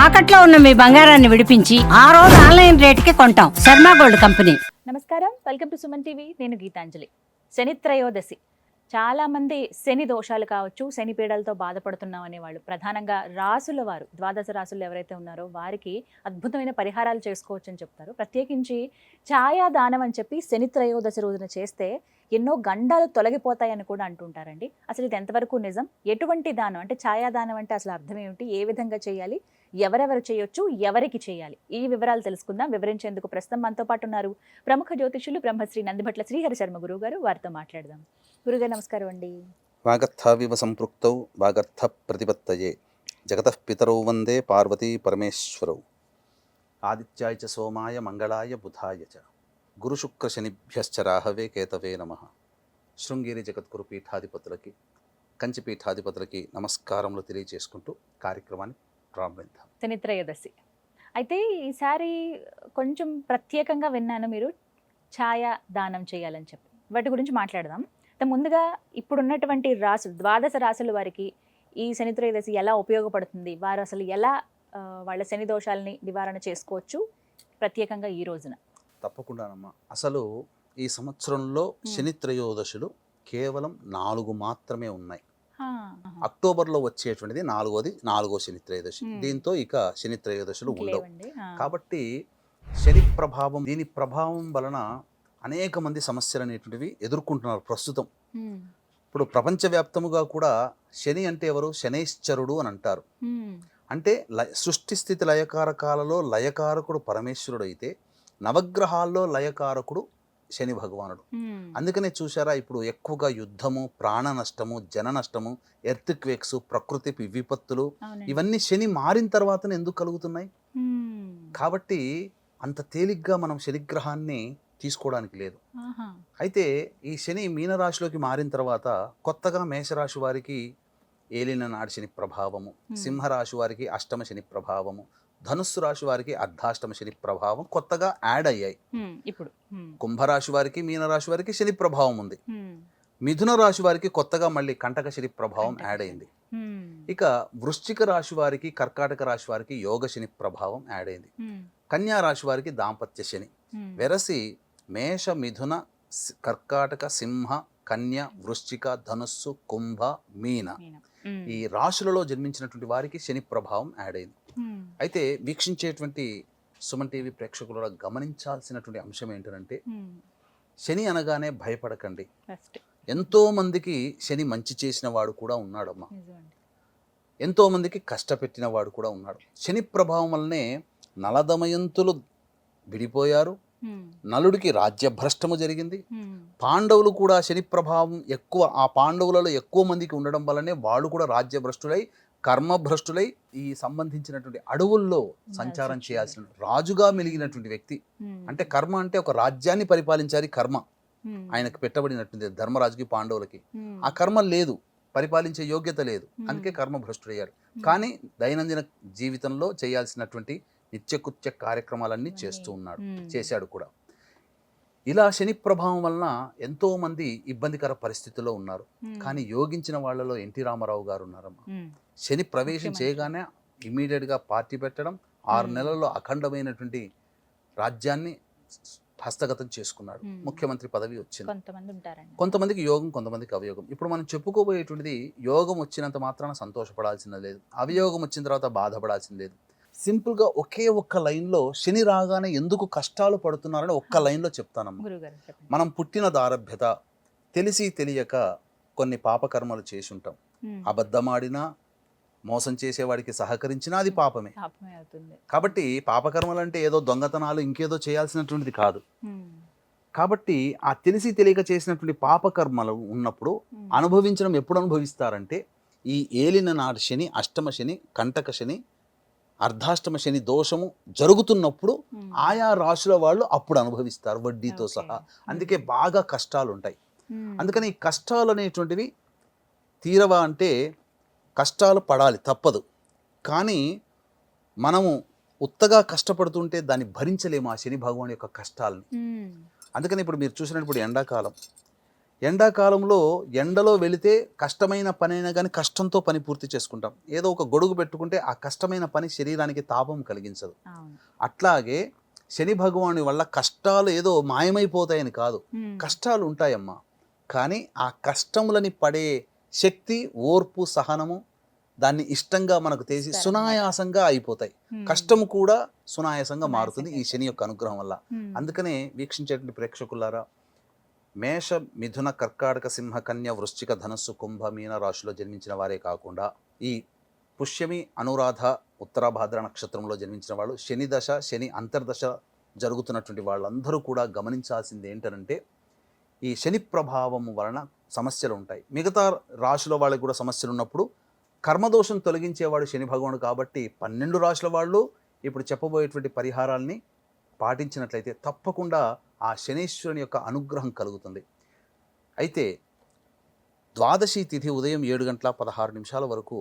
తాకట్లో ఉన్న మీ బంగారాన్ని విడిపించి ఆ రోజు ఆన్లైన్ రేటుకి కొంటాం. Sharma gold company. నమస్కారం, వెల్కమ్ టు సుమన్ టీవీ. నేను గీతాంజలి. శని త్రయోదశి. చాలామంది శని దోషాలు కావచ్చు, శని పీడలతో బాధపడుతున్నాం అనేవాళ్ళు, ప్రధానంగా రాసుల వారు, ద్వాదశ రాసులు ఎవరైతే ఉన్నారో వారికి అద్భుతమైన పరిహారాలు చేసుకోవచ్చు అని చెప్తారు. ప్రత్యేకించి ఛాయాదానం అని చెప్పి శని త్రయోదశి రోజున చేస్తే ఎన్నో గండాలు తొలగిపోతాయని కూడా అంటుంటారండి. అసలు ఇది ఎంతవరకు నిజం? ఎటువంటి దానం అంటే ఛాయాదానం అంటే అసలు అర్థం ఏమిటి? ఏ విధంగా చేయాలి? ఎవరెవరు చేయొచ్చు? ఎవరికి చేయాలి? ఈ వివరాలు తెలుసుకుందాం. వివరించేందుకు ప్రస్తుతం మనతో పాటు ఉన్నారు ప్రముఖ జ్యోతిష్యులు బ్రహ్మశ్రీ నందిభట్ల శ్రీహరి శర్మ గురువు గారు. వారితో మాట్లాడదాం. గురుగారు నమస్కారం అండి. వాగర్థావివ సంపృక్తౌ వాగర్థ ప్రతిపత్తయే జగతః పితరౌ వందే పార్వతీ పరమేశ్వరౌ ఆదిత్యాయ చ సోమాయ మంగళాయ బుధాయ చ గురుశుక్ర శనిభ్యశ్చ రాహవే కేతవే నమః. శృంగేరి జగద్గురు పీఠాధిపతులకి, కంచి పీఠాధిపతులకి నమస్కారములు తెలియజేసుకుంటూ కార్యక్రమాన్ని ప్రారంభిద్దాం. శని త్రయోదశి అయితే ఈసారి కొంచెం ప్రత్యేకంగా విన్నాను, మీరు ఛాయా దానం చేయాలని చెప్పి. వాటి గురించి మాట్లాడదాం. ముందుగా ఇప్పుడున్నటువంటి రాసులు, ద్వాదశ రాసుల వారికి ఈ శని త్రయోదశి ఎలా ఉపయోగపడుతుంది, వారు అసలు ఎలా వాళ్ళ శని దోషాలని నివారణ చేసుకోవచ్చు ప్రత్యేకంగా ఈ రోజున? తప్పకుండానమ్మా. అసలు ఈ సంవత్సరంలో శని త్రయోదశులు కేవలం 4 మాత్రమే ఉన్నాయి. అక్టోబర్లో వచ్చేటువంటిది నాలుగో శని త్రయోదశి. దీంతో ఇక శని త్రయోదశులు ఉండవు. కాబట్టి శని ప్రభావం, దీని ప్రభావం వలన అనేక మంది సమస్యలు అనేటువంటివి ఎదుర్కొంటున్నారు ప్రస్తుతం. ఇప్పుడు ప్రపంచవ్యాప్తముగా కూడా శని అంటే ఎవరు? శనైశ్చరుడు అని అంటారు. అంటే సృష్టి స్థితి లయకారకాలలో లయకారకుడు పరమేశ్వరుడు అయితే, నవగ్రహాల్లో లయకారకుడు శని భగవానుడు. అందుకనే చూసారా, ఇప్పుడు ఎక్కువగా యుద్ధము, ప్రాణ నష్టము, జన నష్టము, ఎర్త్ క్వేక్స్, ప్రకృతి విపత్తులు ఇవన్నీ శని మారిన తర్వాతనే ఎందుకు కలుగుతున్నాయి? కాబట్టి అంత తేలిగ్గా మనం శనిగ్రహాన్ని తీసుకోవడానికి లేదు. అయితే ఈ శని మీనరాశిలోకి మారిన తర్వాత కొత్తగా మేషరాశి వారికి ఏలిన నాడి శని ప్రభావము, సింహరాశి వారికి అష్టమ శని ప్రభావము, ధనుస్సు రాశి వారికి అర్ధాష్టమ శని ప్రభావం కొత్తగా యాడ్ అయ్యాయి. ఇప్పుడు కుంభరాశి వారికి, మీనరాశి వారికి శని ప్రభావం ఉంది. మిథున రాశి వారికి కొత్తగా మళ్ళీ కంటక శని ప్రభావం యాడ్ అయింది. ఇక వృశ్చిక రాశి వారికి, కర్కాటక రాశి వారికి యోగ శని ప్రభావం యాడ్ అయింది. కన్యా రాశి వారికి దాంపత్య శని. వెరసి మేష, మిథున, కర్కాటక, సింహ, కన్య, వృశ్చిక, ధనుస్సు, కుంభ, మీన ఈ రాశులలో జన్మించినటువంటి వారికి శని ప్రభావం యాడ్ అయింది. అయితే వీక్షించేటువంటి సుమన్ టీవీ ప్రేక్షకులు గమనించాల్సినటువంటి అంశం ఏంటంటే, శని అనగానే భయపడకండి. ఎంతో మందికి శని మంచి చేసిన వాడు కూడా ఉన్నాడమ్మా. ఎంతో మందికి కష్టపెట్టిన వాడు కూడా ఉన్నాడు. శని ప్రభావం వల్లనే నలదమయంతులు విడిపోయారు, నలుడికి రాజ్యభ్రష్టము జరిగింది. పాండవులు కూడా శని ప్రభావం ఎక్కువ, ఆ పాండవులలో ఎక్కువ మందికి ఉండడం వల్లనే వాళ్ళు కూడా రాజ్యభ్రష్టులై, కర్మభ్రష్టులై ఈ సంబంధించినటువంటి అడవుల్లో సంచారం చేయాల్సిన రాజుగా మెలిగినటువంటి వ్యక్తి. అంటే కర్మ అంటే ఒక రాజ్యాన్ని పరిపాలించాలి. కర్మ ఆయనకు పెట్టబడినటువంటి ధర్మరాజుకి, పాండవులకి ఆ కర్మ లేదు, పరిపాలించే యోగ్యత లేదు. అందుకే కర్మభ్రష్టుడయ్యాడు. కానీ దైనందిన జీవితంలో చేయాల్సినటువంటి నిత్యకృత్య కార్యక్రమాలన్నీ చేస్తూ ఉన్నాడు, చేశాడు కూడా. ఇలా శని ప్రభావం వలన ఎంతో మంది ఇబ్బందికర పరిస్థితుల్లో ఉన్నారు. కానీ యోగించిన వాళ్ళలో ఎన్టీ రామారావు గారు ఉన్నారమ్మా. శని ప్రవేశం చేయగానే ఇమీడియట్గా పార్టీ పెట్టడం, 6 నెలల్లో అఖండమైనటువంటి రాజ్యాన్ని హస్తగతం చేసుకున్నాడు. ముఖ్యమంత్రి పదవి వచ్చింది. కొంతమందికి యోగం, కొంతమందికి అవయోగం. ఇప్పుడు మనం చెప్పుకోబోయేటువంటిది, యోగం వచ్చినంత మాత్రాన సంతోషపడాల్సింది లేదు, అవయోగం వచ్చిన తర్వాత బాధపడాల్సింది లేదు. సింపుల్గా ఒకే ఒక్క లైన్లో శని రాగానే ఎందుకు కష్టాలు పడుతున్నారని ఒక్క లైన్లో చెప్తానమ్మా. మనం పుట్టిన దారభ్యత, తెలిసి తెలియక కొన్ని పాపకర్మలు చేసి ఉంటాం. అబద్ధమాడినా, మోసం చేసేవాడికి సహకరించినా అది పాపమే. కాబట్టి పాపకర్మలు అంటే ఏదో దొంగతనాలు, ఇంకేదో చేయాల్సినటువంటిది కాదు. కాబట్టి ఆ తెలిసి తెలియక చేసినటువంటి పాపకర్మలు ఉన్నప్పుడు అనుభవించడం ఎప్పుడు అనుభవిస్తారంటే, ఈ ఏలిన నాటి శని, అష్టమ శని, కంటక శని, అర్ధాష్టమ శని దోషము జరుగుతున్నప్పుడు ఆయా రాశుల వాళ్ళు అప్పుడు అనుభవిస్తారు, వడ్డీతో సహా. అందుకే బాగా కష్టాలు ఉంటాయి. అందుకని ఈ కష్టాలు అనేటువంటివి తీరవా అంటే కష్టాలు పడాలి, తప్పదు. కానీ మనము ఉత్తగా కష్టపడుతుంటే దాన్ని భరించలేము, ఆ శని భగవాన్ యొక్క కష్టాలని. అందుకని ఇప్పుడు మీరు చూసినప్పుడు ఎండాకాలం ఎండాకాలంలో ఎండలో వెళితే కష్టమైన పని అయినా కానీ కష్టంతో పని పూర్తి చేసుకుంటాం. ఏదో ఒక గొడుగు పెట్టుకుంటే ఆ కష్టమైన పని శరీరానికి తాపం కలిగించదు. అవును. అట్లాగే శని భగవాని వల్ల కష్టాలు ఏదో మాయమైపోతాయని కాదు, కష్టాలు ఉంటాయమ్మా. కానీ ఆ కష్టములని పడే శక్తి, ఓర్పు, సహనము దాన్ని ఇష్టంగా మనకు తెలిసి సునాయాసంగా అయిపోతాయి. కష్టము కూడా సునాయాసంగా మారుతుంది ఈ శని యొక్క అనుగ్రహం వల్ల. అందుకనే వీక్షించేటువంటి ప్రేక్షకులారా, మేష, మిథున, కర్కాటక, సింహ, కన్య, వృశ్చిక, ధనస్సు, కుంభ, మీన రాశిలో జన్మించిన వారే కాకుండా ఈ పుష్యమి, అనురాధ, ఉత్తరాభాద్ర నక్షత్రంలో జన్మించిన వాళ్ళు శని దశ, శని అంతర్దశ జరుగుతున్నటువంటి వాళ్ళందరూ కూడా గమనించాల్సింది ఏంటంటే ఈ శని ప్రభావం వలన సమస్యలు ఉంటాయి. మిగతా రాశుల వాళ్ళకి కూడా సమస్యలు ఉన్నప్పుడు కర్మదోషం తొలగించేవాడు శని భగవానుడు కాబట్టి 12 రాశుల వాళ్ళు ఇప్పుడు చెప్పబోయేటువంటి పరిహారాల్ని పాటించినట్లయితే తప్పకుండా ఆ శనీశ్వరుని యొక్క అనుగ్రహం కలుగుతుంది. అయితే ద్వాదశి తిథి ఉదయం 7:16 వరకు,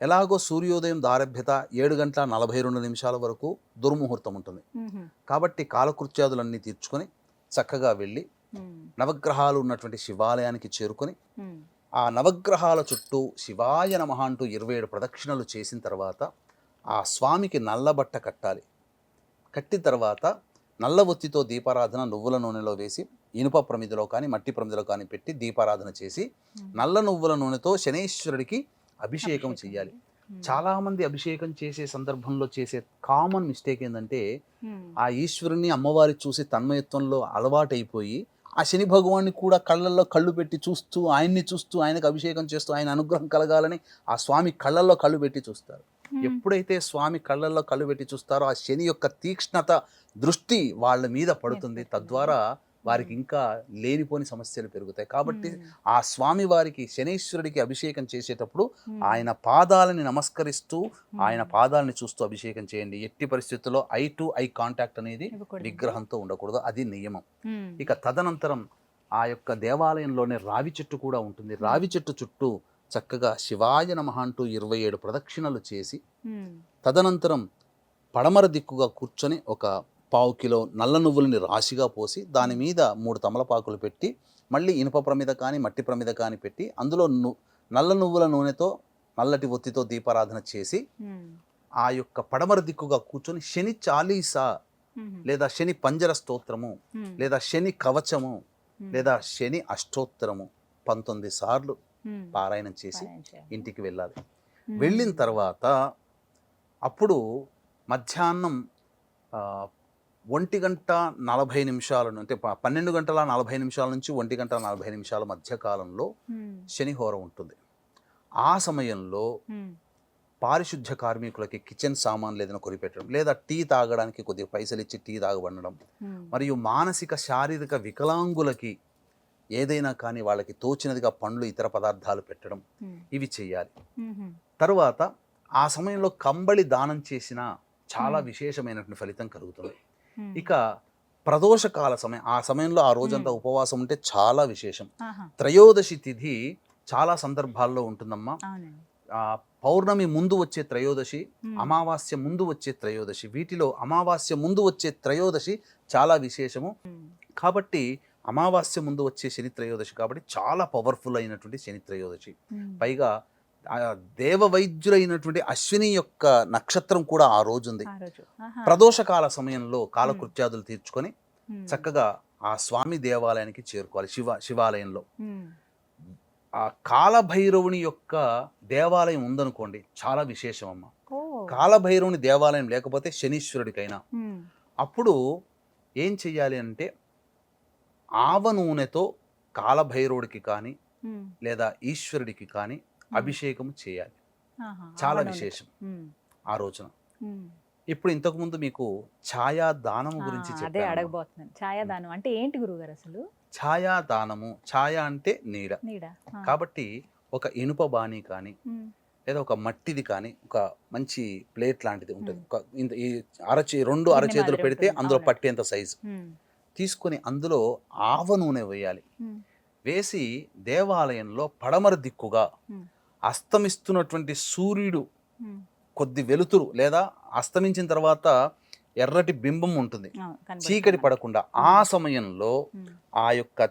ఎలాగో సూర్యోదయం దారభ్యత 7:42 వరకు దుర్ముహూర్తం ఉంటుంది. కాబట్టి కాలకృత్యాదులన్నీ తీర్చుకొని చక్కగా వెళ్ళి నవగ్రహాలు ఉన్నటువంటి శివాలయానికి చేరుకొని ఆ నవగ్రహాల చుట్టూ శివాయ నమః అంటూ 27 ప్రదక్షిణలు చేసిన తర్వాత ఆ స్వామికి నల్లబట్ట కట్టాలి. కట్టిన తర్వాత నల్ల ఒత్తితో దీపారాధన నువ్వుల నూనెలో వేసి ఇనుప ప్రమిదిలో కానీ మట్టి ప్రమిదిలో కానీ పెట్టి దీపారాధన చేసి నల్ల నువ్వుల నూనెతో శనేశ్వరుడికి అభిషేకం చెయ్యాలి. చాలామంది అభిషేకం చేసే సందర్భంలో చేసే కామన్ మిస్టేక్ ఏంటంటే ఆ ఈశ్వరుని అమ్మవారి చూసి తన్మయత్వంలో అలవాటైపోయి ఆ శని భగవాన్ని కూడా కళ్ళల్లో కళ్ళు పెట్టి చూస్తూ ఆయన్ని చూస్తూ ఆయనకు అభిషేకం చేస్తూ ఆయన అనుగ్రహం కలగాలని ఆ స్వామి కళ్ళల్లో కళ్ళు పెట్టి చూస్తారు. ఎప్పుడైతే స్వామి కళ్ళల్లో కళ్ళు పెట్టి చూస్తారో ఆ శని యొక్క తీక్ష్ణత దృష్టి వాళ్ళ మీద పడుతుంది. తద్వారా వారికి ఇంకా లేనిపోని సమస్యలు పెరుగుతాయి. కాబట్టి ఆ స్వామి వారికి శనీశ్వరుడికి అభిషేకం చేసేటప్పుడు ఆయన పాదాలని నమస్కరిస్తూ ఆయన పాదాలని చూస్తూ అభిషేకం చేయండి. ఎట్టి పరిస్థితుల్లో ఐ టు ఐ కాంటాక్ట్ అనేది విగ్రహంతో ఉండకూడదు, అది నియమం. ఇక తదనంతరం ఆ యొక్క దేవాలయంలోనే రావి చెట్టు కూడా ఉంటుంది. రావి చెట్టు చుట్టూ చక్కగా శివాయ నమః అంటూ 27 ప్రదక్షిణలు చేసి తదనంతరం పడమర దిక్కుగా కూర్చొని ఒక 1/4 కిలో నల్ల నువ్వులని రాశిగా పోసి దాని మీద 3 తమలపాకులు పెట్టి మళ్ళీ ఇనుప ప్రమిద కానీ మట్టి ప్రమిద కానీ పెట్టి అందులో నల్ల నువ్వుల నూనెతో నల్లటి ఒత్తితో దీపారాధన చేసి ఆ యొక్క పడమర దిక్కుగా కూర్చొని శని చాలీసా లేదా శని పంజర స్తోత్రము లేదా శని కవచము లేదా శని అష్టోత్తరము 19 సార్లు పారాయణం చేసి ఇంటికి వెళ్ళాలి. వెళ్ళిన తర్వాత అప్పుడు మధ్యాహ్నం 1:40 అంటే 12:40 నుంచి 1:40 మధ్య కాలంలో శనిహోర ఉంటుంది. ఆ సమయంలో పారిశుద్ధ్య కార్మికులకి కిచెన్ సామాన్లు ఏదైనా కొనిపెట్టడం లేదా టీ తాగడానికి కొద్దిగా పైసలు ఇచ్చి టీ తాగబడడం, మరియు మానసిక శారీరక వికలాంగులకి ఏదైనా కానీ వాళ్ళకి తోచినదిగా పండ్లు ఇతర పదార్థాలు పెట్టడం, ఇవి చేయాలి. తరువాత ఆ సమయంలో కంబళి దానం చేసిన చాలా విశేషమైనటువంటి ఫలితం కలుగుతుంది. ఇక ప్రదోషకాల సమయం, ఆ సమయంలో ఆ రోజంతా ఉపవాసం ఉంటే చాలా విశేషం. త్రయోదశి తిథి చాలా సందర్భాల్లో ఉంటుందమ్మా. పౌర్ణమి ముందు వచ్చే త్రయోదశి, అమావాస్య ముందు వచ్చే త్రయోదశి, వీటిలో అమావాస్య ముందు వచ్చే త్రయోదశి చాలా విశేషము. కాబట్టి అమావాస్య ముందు వచ్చే శని త్రయోదశి కాబట్టి చాలా పవర్ఫుల్ అయినటువంటి శని త్రయోదశి. పైగా దేవ వైద్యులైనటువంటి అశ్విని యొక్క నక్షత్రం కూడా ఆ రోజు ఉంది. ప్రదోషకాల సమయంలో కాలకృత్యాదులు తీర్చుకొని చక్కగా ఆ స్వామి దేవాలయానికి చేరుకోవాలి. శివాలయంలో ఆ కాలభైరవుని యొక్క దేవాలయం ఉందనుకోండి, చాలా విశేషం అమ్మ. కాలభైరవుని దేవాలయం లేకపోతే శనీశ్వరుడికైనా అప్పుడు ఏం చెయ్యాలి అంటే ఆవ నూనెతో కాలభైరవుడికి కానీ లేదా ఈశ్వరుడికి కానీ అభిషేకం చేయాలి. చాలా విశేషం ఆ రోజున. ఇప్పుడు ఇంతకు ముందు మీకు ఛాయాదానము గురించి అడగబోతున్నాను. ఛాయాదానం అంటే ఏంటి గురుగారు అసలు? ఛాయాదానము, ఛాయ అంటే నీడ. కాబట్టి ఒక ఇనుప బాణీ కానీ లేదా ఒక మట్టిది కానీ ఒక మంచి ప్లేట్ లాంటిది ఉంటుంది. రెండు అరచేతులు పెడితే అందులో పట్టేంత సైజు తీసుకొని అందులో ఆవ నూనె వేయాలి. వేసి దేవాలయంలో పడమర దిక్కుగా అస్తమిస్తున్నటువంటి సూర్యుడు కొద్ది వెలుతురు లేదా అస్తమించిన తర్వాత ఎర్రటి బింబం ఉంటుంది, చీకటి పడకుండా ఆ సమయంలో ఆ యొక్క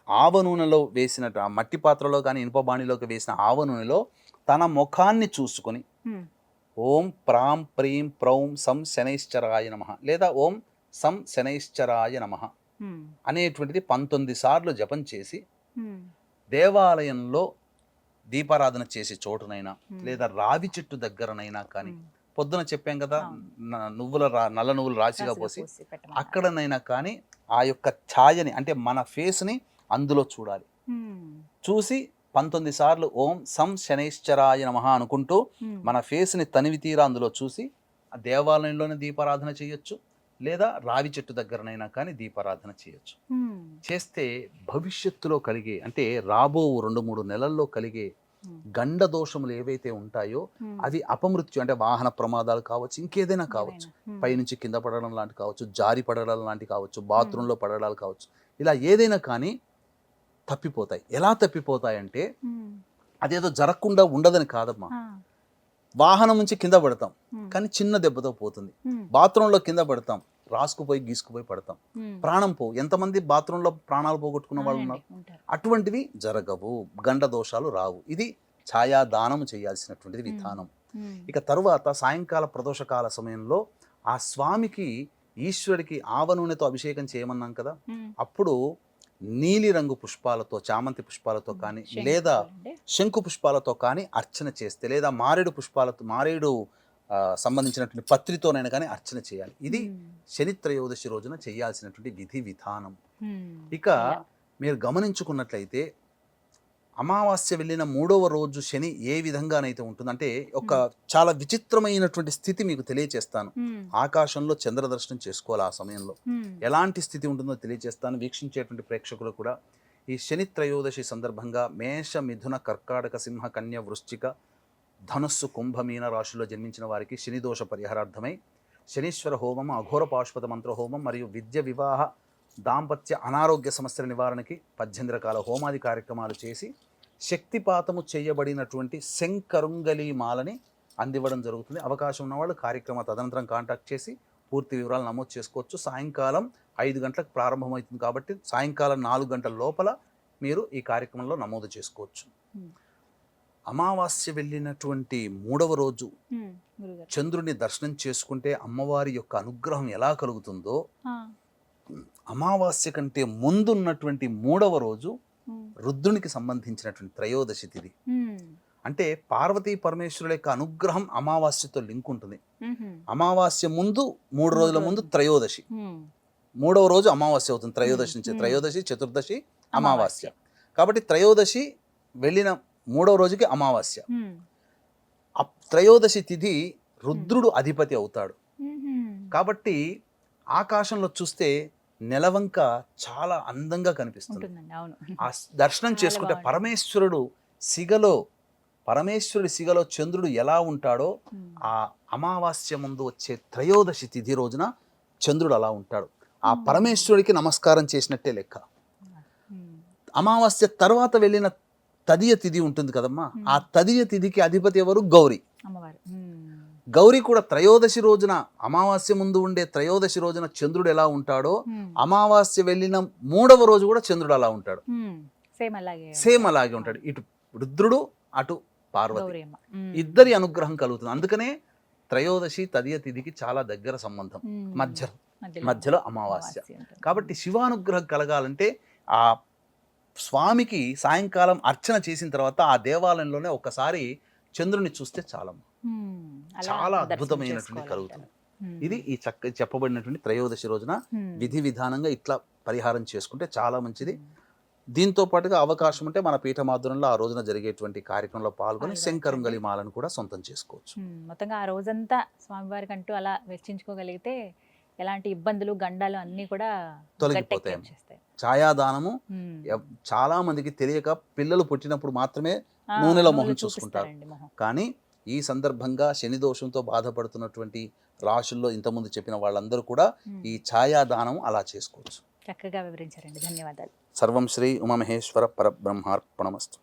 ఆవ నూనెలో వేసిన ఆ మట్టి పాత్రలో కానీ ఇనుప బాణీలోకి వేసిన ఆవ నూనెలో తన ముఖాన్ని చూసుకొని ఓం ప్రాం ప్రీం ప్రౌం సం శనైశ్చరాయ నమః లేదా ఓం సం శనైశ్చరాయ నమః అనేటువంటిది 19 సార్లు జపం చేసి దేవాలయంలో దీపారాధన చేసే చోటునైనా లేదా రావి చెట్టు దగ్గరనైనా కానీ పొద్దున చెప్పాం కదా నల్ల నువ్వులు రాశిగా పోసి అక్కడనైనా కానీ ఆ యొక్క ఛాయని అంటే మన ఫేస్ని అందులో చూడాలి. చూసి 19 సార్లు ఓం సం శనైశ్చరాయ నమః అనుకుంటూ మన ఫేస్ని తనివి తీరా అందులో చూసి ఆ దేవాలయంలోనే దీపారాధన చేయొచ్చు లేదా రావి చెట్టు దగ్గరనైనా కానీ దీపారాధన చేయొచ్చు. చేస్తే భవిష్యత్తులో కలిగే అంటే రాబో 2-3 నెలల్లో కలిగే గండ దోషములు ఏవైతే ఉంటాయో అవి అపమృత్యు అంటే వాహన ప్రమాదాలు కావచ్చు, ఇంకేదైనా కావచ్చు, పైనుంచి కింద పడడం లాంటి కావచ్చు, జారి పడడం లాంటి కావచ్చు, బాత్రూంలో పడడాలు కావచ్చు, ఇలా ఏదైనా కానీ తప్పిపోతాయి. ఎలా తప్పిపోతాయంటే అదేదో జరగకుండా ఉండదని కాదమ్మా. వాహనం నుంచి కింద పడతాం కానీ చిన్న దెబ్బతో పోతుంది. బాత్రూంలో కింద పడతాం, రాసుకుపోయి గీసుకుపోయి పడతాం, ప్రాణం పోవు. ఎంతమంది బాత్రూంలో ప్రాణాలు పోగొట్టుకున్న వాళ్ళు ఉన్నారు. అటువంటివి జరగవు, గండ దోషాలు రావు. ఇది ఛాయాదానం చేయాల్సినటువంటిది విధానం. ఇక తరువాత సాయంకాల ప్రదోషకాల సమయంలో ఆ స్వామికి ఈశ్వరుడికి ఆవ నూనెతో అభిషేకం చేయమన్నాం కదా, అప్పుడు నీలి రంగు పుష్పాలతో చామంతి పుష్పాలతో కానీ లేదా శంకు పుష్పాలతో కానీ అర్చన చేస్తే లేదా మారేడు సంబంధించినటువంటి పత్రితోనైనా కానీ అర్చన చేయాలి. ఇది శని త్రయోదశి రోజున చేయాల్సినటువంటి విధి విధానం. ఇక మీరు గమనించుకున్నట్లయితే అమావాస్య వెళ్ళిన 3వ రోజు శని ఏ విధంగానైతే ఉంటుందంటే ఒక చాలా విచిత్రమైనటువంటి స్థితి మీకు తెలియచేస్తాను. ఆకాశంలో చంద్ర దర్శనం చేసుకోవాలి. ఆ సమయంలో ఎలాంటి స్థితి ఉంటుందో తెలియచేస్తాను. వీక్షించేటువంటి ప్రేక్షకులు కూడా ఈ శని త్రయోదశి సందర్భంగా మేష మిథున కర్కాటక సింహ కన్య వృశ్చిక ధనుస్సు కుంభ మీన రాశుల్లో జన్మించిన వారికి శని దోష పరిహారార్థమై శనీశ్వర హోమం, అఘోర పాశుపత మంత్ర హోమం మరియు విద్య వివాహ దాంపత్య అనారోగ్య సమస్యల నివారణకి 18 రకాల హోమాది కార్యక్రమాలు చేసి శక్తిపాతము చేయబడినటువంటి శంకరుంగలి మాలని అందివ్వడం జరుగుతుంది. అవకాశం ఉన్నవాళ్ళు కార్యక్రమ తదనంతరం కాంటాక్ట్ చేసి పూర్తి వివరాలు నమోదు చేసుకోవచ్చు. సాయంకాలం 5 గంటలకు ప్రారంభమవుతుంది కాబట్టి సాయంకాలం 4 గంటల లోపల మీరు ఈ కార్యక్రమంలో నమోదు చేసుకోవచ్చు. అమావాస్య వెళ్ళినటువంటి 3వ రోజు చంద్రుని దర్శనం చేసుకుంటే అమ్మవారి యొక్క అనుగ్రహం ఎలా కలుగుతుందో, అమావాస్య కంటే ముందున్నటువంటి 3వ రోజు రుద్రునికి సంబంధించినటువంటి త్రయోదశి తిథి. అంటే పార్వతీ పరమేశ్వరుల యొక్క అనుగ్రహం అమావాస్యతో లింక్ ఉంటుంది. అమావాస్య ముందు 3 రోజుల ముందు త్రయోదశి, 3వ రోజు అమావాస్య అవుతుంది. త్రయోదశి నుంచి త్రయోదశి, చతుర్దశి, అమావాస్య. కాబట్టి త్రయోదశి వెళ్ళిన 3వ రోజుకి అమావాస్య. త్రయోదశి తిథి రుద్రుడు అధిపతి అవుతాడు. కాబట్టి ఆకాశంలో చూస్తే నెలవంక చాలా అందంగా కనిపిస్తుంది. ఆ దర్శనం చేసుకుంటే పరమేశ్వరుడి సిగలో చంద్రుడు ఎలా ఉంటాడో ఆ అమావాస్య ముందు వచ్చే త్రయోదశి తిథి రోజున చంద్రుడు అలా ఉంటాడు. ఆ పరమేశ్వరుడికి నమస్కారం చేసినట్టే లెక్క. అమావాస్య తర్వాత వెళ్ళిన తదియ తిథి ఉంటుంది కదమ్మా, ఆ తదియ తిథికి అధిపతి ఎవరు? గౌరీ. గౌరీ కూడా త్రయోదశి రోజున అమావాస్య ముందు ఉండే త్రయోదశి రోజున చంద్రుడు ఎలా ఉంటాడో అమావాస్య వెళ్ళిన 3వ రోజు కూడా చంద్రుడు అలా ఉంటాడు. సేమ్ అలాగే ఉంటాడు. ఇటు రుద్రుడు అటు పార్వతి, ఇద్దరి అనుగ్రహం కలుగుతుంది. అందుకనే త్రయోదశి తదియ తిథికి చాలా దగ్గర సంబంధం, మధ్యలో అమావాస్య. కాబట్టి శివానుగ్రహం కలగాలంటే ఆ స్వామికి సాయంకాలం అర్చన చేసిన తర్వాత ఆ దేవాలయంలోనే ఒకసారి చంద్రుని చూస్తే చాలా అద్భుతమైనటువంటి కలుగుతుంది. ఇది ఈ చెప్పబడినటువంటి త్రయోదశి రోజున విధి విధానంగా ఇట్లా పరిహారం చేసుకుంటే చాలా మంచిది. దీంతో పాటుగా అవకాశం ఉంటే మన పీఠమాధురంలో ఆ రోజున జరిగేటువంటి కార్యక్రమంలో పాల్గొని శంకరుంగలి మాలను కూడా సొంతం చేసుకోవచ్చు. మొత్తంగా ఆ రోజంతా స్వామివారికి అంటూ అలా వెచ్చించుకోగలిగితే ఎలాంటి ఇబ్బందులు గండాలు అన్ని కూడా తొలగిపోతాయి. ఛాయాదానము చాలా మందికి తెలియక పిల్లలు పుట్టినప్పుడు మాత్రమే నూనెలో మొహం చూసుకుంటారు. కానీ ఈ సందర్భంగా శని దోషంతో బాధపడుతున్నటువంటి రాశుల్లో ఇంతకుముందు చెప్పిన వాళ్ళందరూ కూడా ఈ ఛాయాదానం అలా చేసుకోవచ్చు. చక్కగా వివరించారండి, ధన్యవాదాలు. సర్వం శ్రీ ఉమామహేశ్వర పరబ్రహ్మార్పణమస్తు.